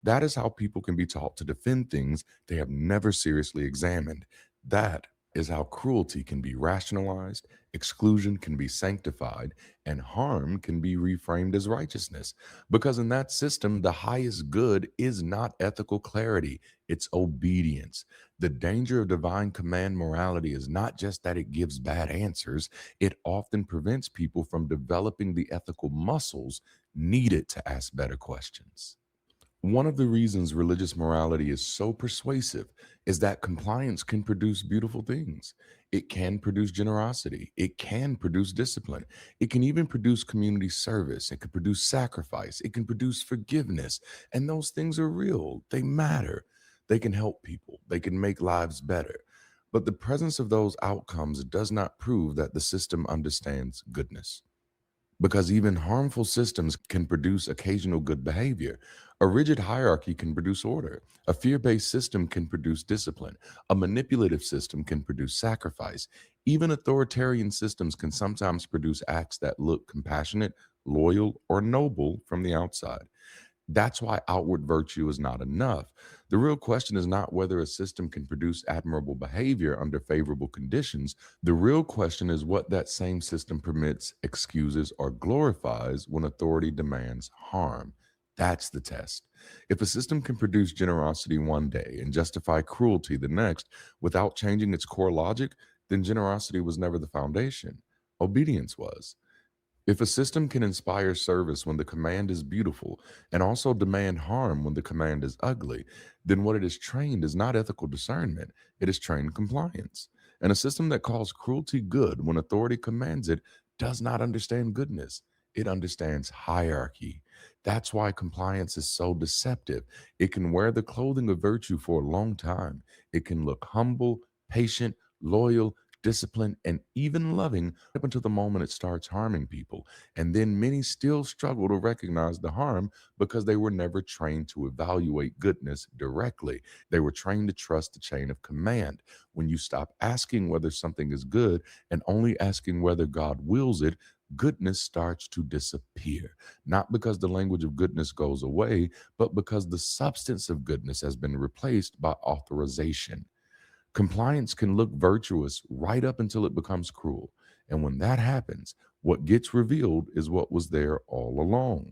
That is how people can be taught to defend things they have never seriously examined. That is how cruelty can be rationalized, exclusion can be sanctified, and harm can be reframed as righteousness. Because in that system, the highest good is not ethical clarity, it's obedience. The danger of divine command morality is not just that it gives bad answers, it often prevents people from developing the ethical muscles needed to ask better questions. One of the reasons religious morality is so persuasive is that compliance can produce beautiful things. It can produce generosity. It can produce discipline. It can even produce community service. It can produce sacrifice. It can produce forgiveness. And those things are real. They matter. They can help people. They can make lives better. But the presence of those outcomes does not prove that the system understands goodness, because even harmful systems can produce occasional good behavior. A rigid hierarchy can produce order. A fear based system can produce discipline. A manipulative system can produce sacrifice. Even authoritarian systems can sometimes produce acts that look compassionate, loyal, or noble from the outside. That's why outward virtue is not enough. The real question is not whether a system can produce admirable behavior under favorable conditions. The real question is what that same system permits, excuses, or glorifies when authority demands harm. That's the test. If a system can produce generosity one day and justify cruelty the next without changing its core logic, then generosity was never the foundation. Obedience was. If a system can inspire service when the command is beautiful and also demand harm when the command is ugly, then what it is trained is not ethical discernment, it is trained compliance. And a system that calls cruelty good when authority commands it does not understand goodness, it understands hierarchy. That's why compliance is so deceptive. It can wear the clothing of virtue for a long time, it can look humble, patient, loyal, disciplined, and even loving up until the moment it starts harming people. And then many still struggle to recognize the harm because they were never trained to evaluate goodness directly. They were trained to trust the chain of command. When you stop asking whether something is good and only asking whether God wills it, goodness starts to disappear. Not because the language of goodness goes away, but because the substance of goodness has been replaced by authorization. Compliance can look virtuous right up until it becomes cruel. And when that happens, what gets revealed is what was there all along.